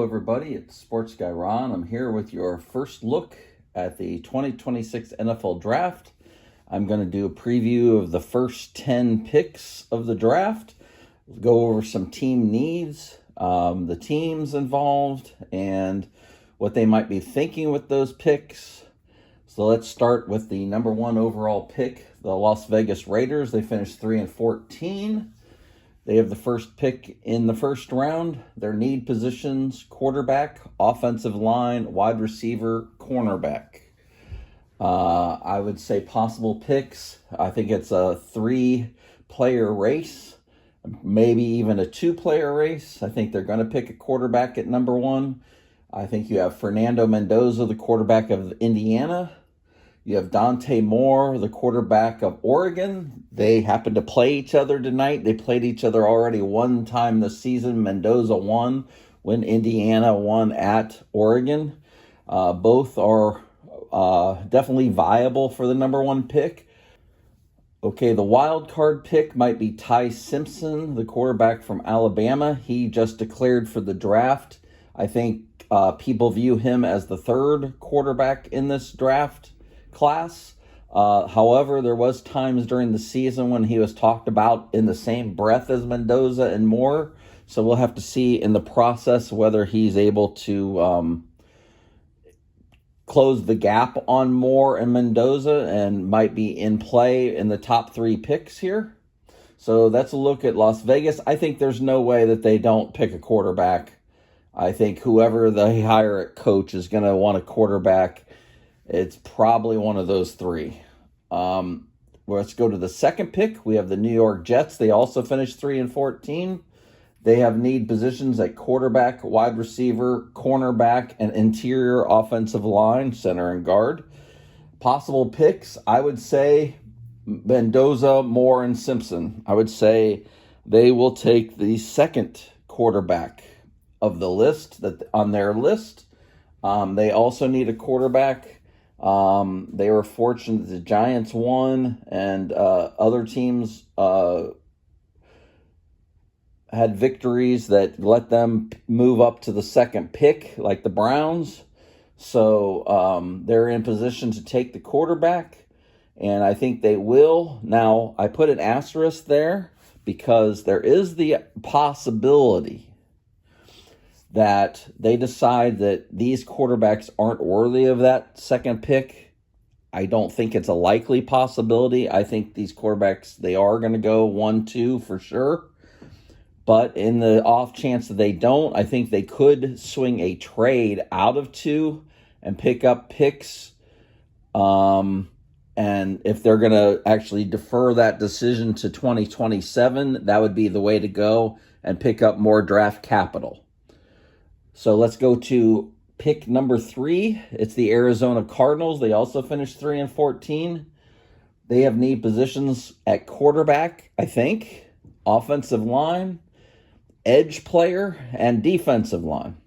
everybody. It's Sports Guy Ron. I'm here with your first look at the 2026 NFL Draft. I'm going to do a preview of the first 10 picks of the draft, go over some team needs, the teams involved, and what they might be thinking with those picks. So let's start with the number one overall pick, the Las Vegas Raiders. They finished 3-14. They have the first pick in the first round. Their need positions: quarterback, offensive line, wide receiver, cornerback. I would say possible picks. I think it's a 3-player race, maybe even a 2-player race. I think they're going to pick a quarterback at number one. I think you have Fernando Mendoza, the quarterback of Indiana. You have Dante Moore, the quarterback of Oregon. They happen to play each other tonight. They played each other already one time this season. Mendoza won when Indiana won at Oregon. Both are definitely viable for the number one pick. Okay, the wild card pick might be Ty Simpson, the quarterback from Alabama. He just declared for the draft. I think people view him as the third quarterback in this draft class. However, there was times during the season when he was talked about in the same breath as Mendoza and Moore. So we'll have to see in the process whether he's able to close the gap on Moore and Mendoza and might be in play in the top 3 picks here. So that's a look at Las Vegas. I think there's no way that they don't pick a quarterback. I think whoever they hire at coach is going to want a quarterback. It's probably one of those 3. Let's go to the second pick. We have the New York Jets. They also finished 3-14. They have need positions at quarterback, wide receiver, cornerback, and interior offensive line, center and guard. Possible picks, I would say Mendoza, Moore, and Simpson. I would say they will take the second quarterback of the list on their list. They also need a quarterback. They were fortunate that the Giants won, and other teams had victories that let them move up to the second pick, like the Browns. So they're in position to take the quarterback, and I think they will. Now, I put an asterisk there because there is the possibility that they decide that these quarterbacks aren't worthy of that second pick. I don't think it's a likely possibility. I think these quarterbacks, they are going to go 1-2 for sure. But in the off chance that they don't, I think they could swing a trade out of 2 and pick up picks. And if they're going to actually defer that decision to 2027, that would be the way to go and pick up more draft capital. So let's go to pick number 3. It's the Arizona Cardinals. They also finished 3-14. They have need positions at quarterback, I think, offensive line, edge player, and defensive line.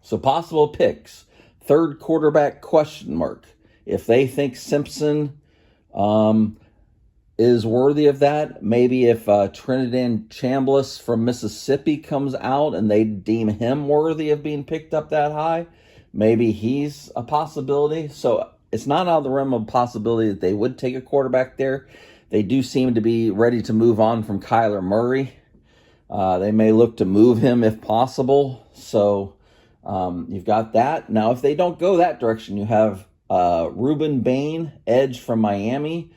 So possible picks: third quarterback, question mark. If they think Simpson is worthy of that, maybe if Trinidad Chambliss from Mississippi comes out and they deem him worthy of being picked up that high, maybe he's a possibility. So it's not out of the realm of possibility that they would take a quarterback there. They do seem to be ready to move on from Kyler Murray. They may look to move him if possible. So you've got that. Now, if they don't go that direction, you have Ruben Bain, edge from Miami.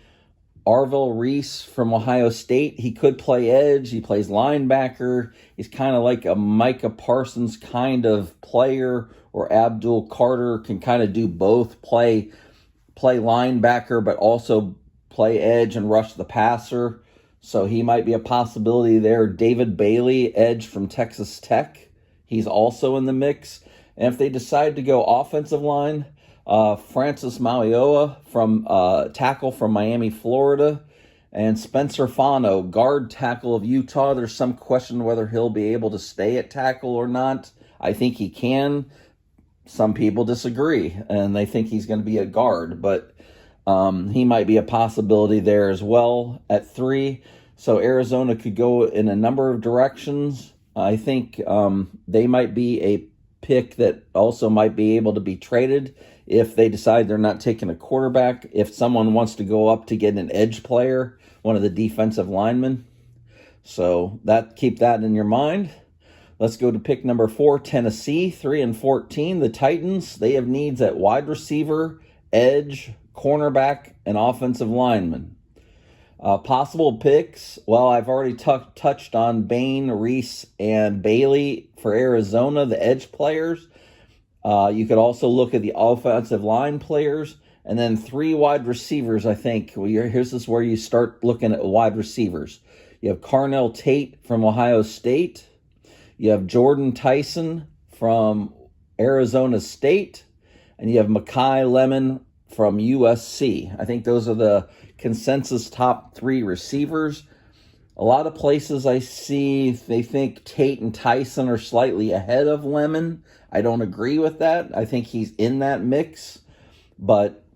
Arvell Reese from Ohio State. He could play edge. He plays linebacker. He's kind of like a Micah Parsons kind of player, or Abdul Carter can kind of do both, play linebacker, but also play edge and rush the passer. So he might be a possibility there. David Bailey, edge from Texas Tech. He's also in the mix. And if they decide to go offensive line, Francis Mauigoa from tackle from Miami, Florida, and Spencer Fano, guard tackle of Utah. There's some question whether he'll be able to stay at tackle or not. I think he can. Some people disagree, and they think he's going to be a guard, but he might be a possibility there as well at 3. So Arizona could go in a number of directions. I think they might be pick that also might be able to be traded if they decide they're not taking a quarterback. If someone wants to go up to get an edge player, one of the defensive linemen. So keep that in your mind. Let's go to pick number 4, Tennessee, 3-14. The Titans, they have needs at wide receiver, edge, cornerback, and offensive lineman. Possible picks, well, I've already touched on Bain, Reese, and Bailey for Arizona, the edge players. You could also look at the offensive line players, and then 3 wide receivers, I think. This is where you start looking at wide receivers. You have Carnell Tate from Ohio State. You have Jordan Tyson from Arizona State. And you have Makai Lemon from USC. I think those are the consensus top 3 receivers. A lot of places I see, they think Tate and Tyson are slightly ahead of Lemon. I don't agree with that. I think he's in that mix. But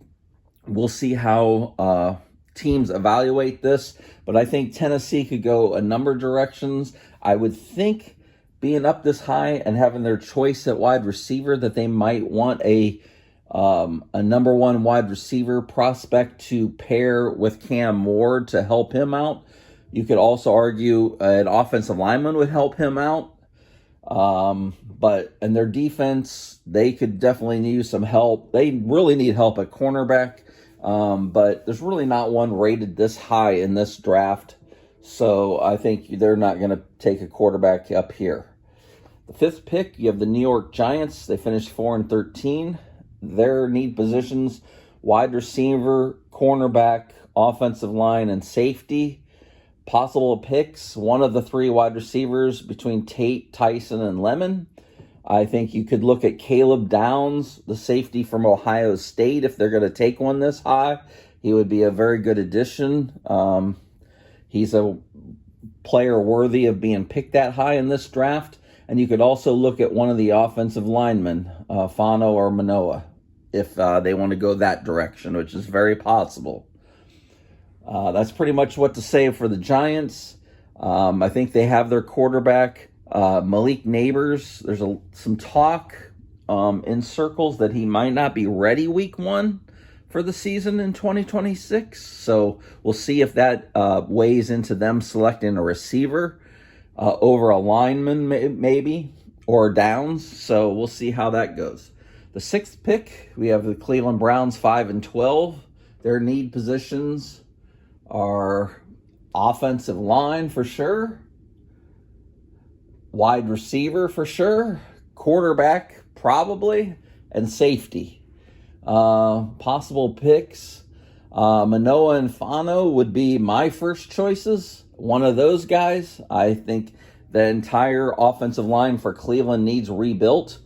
we'll see how teams evaluate this. But I think Tennessee could go a number of directions. I would think being up this high and having their choice at wide receiver that they might want a number 1 wide receiver prospect to pair with Cam Ward to help him out. You could also argue an offensive lineman would help him out. But in their defense, they could definitely use some help. They really need help at cornerback. But there's really not one rated this high in this draft. So I think they're not going to take a quarterback up here. The 5th pick, you have the New York Giants. They finished 4-13. Their need positions, wide receiver, cornerback, offensive line, and safety. Possible picks, one of the 3 wide receivers between Tate, Tyson, and Lemon. I think you could look at Caleb Downs, the safety from Ohio State, if they're going to take one this high. He would be a very good addition. He's a player worthy of being picked that high in this draft. And you could also look at one of the offensive linemen, Fano or Manoa, if they want to go that direction, which is very possible. That's pretty much what to say for the Giants. I think they have their quarterback, Malik Neighbors. There's some talk in circles that he might not be ready week 1 for the season in 2026. So we'll see if that weighs into them selecting a receiver over a lineman maybe, or Downs. So we'll see how that goes. The 6th pick, we have the Cleveland Browns, 5-12. Their need positions are offensive line for sure, wide receiver for sure, quarterback probably, and safety. Possible picks, Manoa and Fano would be my first choices. One of those guys. I think the entire offensive line for Cleveland needs rebuilt.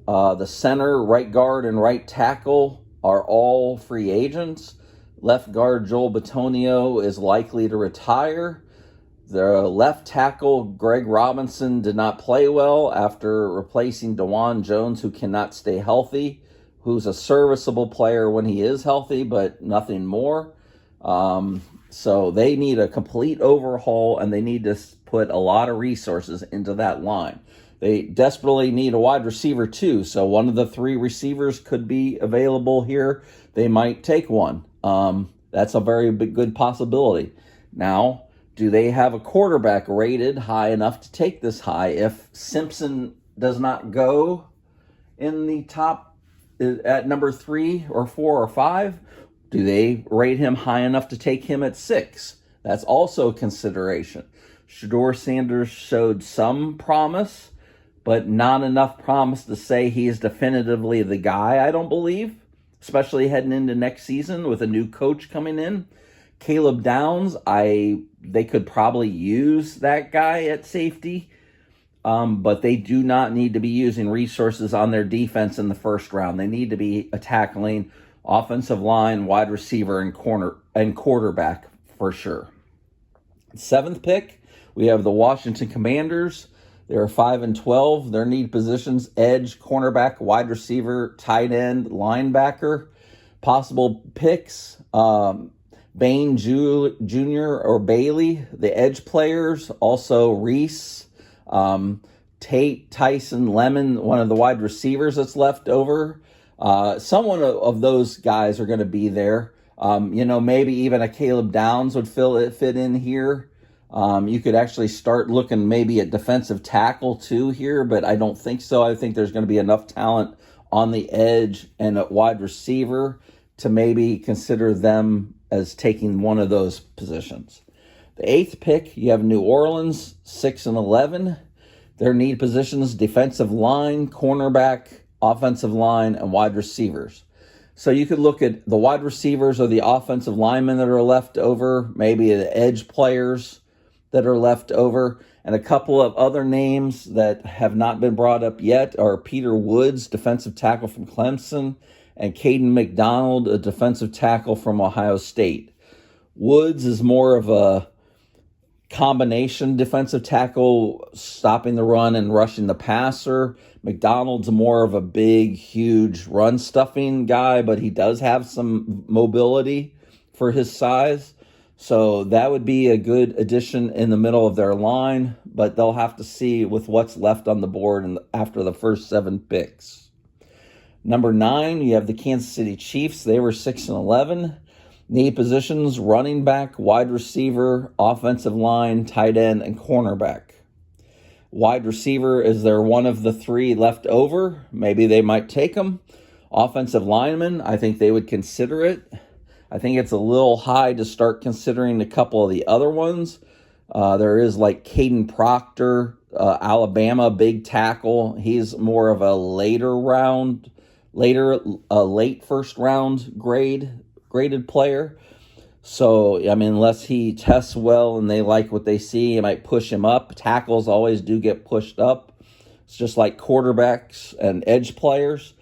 The center, right guard, and right tackle are all free agents. Left guard Joel Bitonio is likely to retire. The left tackle, Greg Robinson, did not play well after replacing DeJuan Jones, who cannot stay healthy, who's a serviceable player when he is healthy, but nothing more. So they need a complete overhaul, and they need to put a lot of resources into that line. They desperately need a wide receiver too, so one of the 3 receivers could be available here. They might take one. That's a very good possibility. Now, do they have a quarterback rated high enough to take this high? If Simpson does not go in the top at number 3 or 4 or 5, do they rate him high enough to take him at 6? That's also a consideration. Shedeur Sanders showed some promise, but not enough promise to say he is definitively the guy, I don't believe, especially heading into next season with a new coach coming in. Caleb Downs, they could probably use that guy at safety, but they do not need to be using resources on their defense in the first round. They need to be tackling offensive line, wide receiver, and quarterback for sure. 7th pick, we have the Washington Commanders. They're 5-12. Their need positions: edge, cornerback, wide receiver, tight end, linebacker. Possible picks: Bain Jr. or Bailey, the edge players. Also Reese, Tate, Tyson, Lemon, one of the wide receivers that's left over. Someone of those guys are going to be there. Maybe even a Caleb Downs would fit in here. You could actually start looking maybe at defensive tackle too here, but I don't think so. I think there's going to be enough talent on the edge and at wide receiver to maybe consider them as taking one of those positions. The 8th pick, you have New Orleans, 6 and 11. Their need positions: defensive line, cornerback, offensive line, and wide receivers. So you could look at the wide receivers or the offensive linemen that are left over, maybe the edge players that are left over, and a couple of other names that have not been brought up yet are Peter Woods, defensive tackle from Clemson, and Caden McDonald, a defensive tackle from Ohio State. Woods is more of a combination defensive tackle, stopping the run and rushing the passer. McDonald's more of a big, huge run-stuffing guy, but he does have some mobility for his size. So that would be a good addition in the middle of their line, but they'll have to see with what's left on the board after the first 7 picks. Number 9, you have the Kansas City Chiefs. They were 6 and 11. Need positions: running back, wide receiver, offensive line, tight end, and cornerback. Wide receiver, is there one of the 3 left over? Maybe they might take them. Offensive lineman, I think they would consider it. I think it's a little high to start considering a couple of the other ones. There is like Caden Proctor, Alabama, big tackle. He's more of a late first round graded player. So, unless he tests well and they like what they see, you might push him up. Tackles always do get pushed up. It's just like quarterbacks and edge players.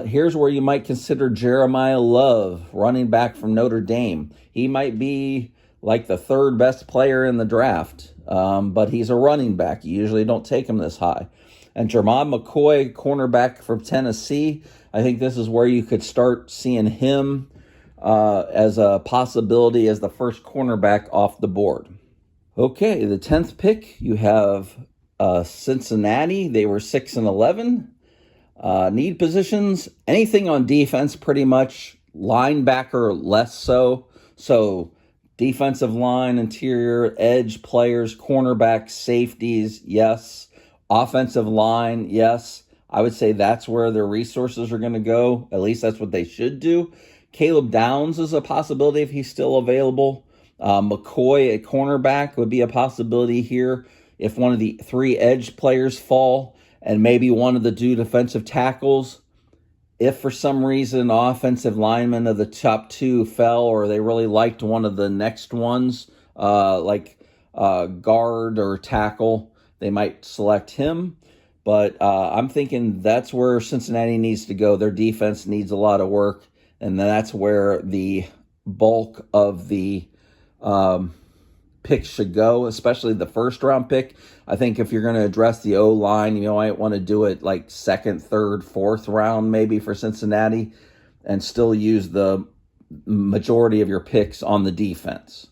Here's where you might consider Jeremiah Love, running back from Notre Dame. He might be like the 3rd best player in the draft, but he's a running back. You usually don't take him this high. And Jermod McCoy, cornerback from Tennessee, I think this is where you could start seeing him as a possibility as the first cornerback off the board. Okay, the 10th pick, you have Cincinnati. They were 6 and 11. Need positions: anything on defense, pretty much. Linebacker, less so. So defensive line, interior, edge players, cornerbacks, safeties, yes. Offensive line, yes. I would say that's where their resources are going to go. At least that's what they should do. Caleb Downs is a possibility if he's still available. McCoy at cornerback would be a possibility here if one of the 3 edge players fall, and maybe one of the 2 defensive tackles. If for some reason offensive linemen of the top 2 fell, or they really liked one of the next ones, like guard or tackle, they might select him. But I'm thinking that's where Cincinnati needs to go. Their defense needs a lot of work, and that's where the bulk of the picks should go, especially the first round pick. I think if you're going to address the O-line, you might want to do it like 2nd, 3rd, 4th round maybe for Cincinnati, and still use the majority of your picks on the defense.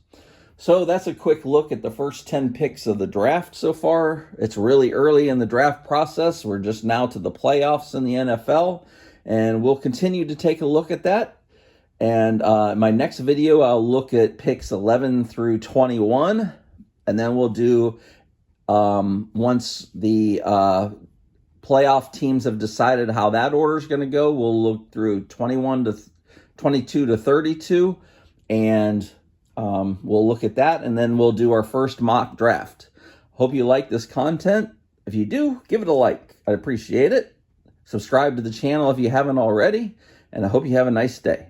So that's a quick look at the first 10 picks of the draft so far. It's really early in the draft process. We're just now to the playoffs in the NFL, and we'll continue to take a look at that. And in my next video, I'll look at picks 11 through 21, and then we'll do, once the playoff teams have decided how that order is going to go, we'll look through 22 to 32, and we'll look at that, and then we'll do our first mock draft. Hope you like this content. If you do, give it a like. I'd appreciate it. Subscribe to the channel if you haven't already, and I hope you have a nice day.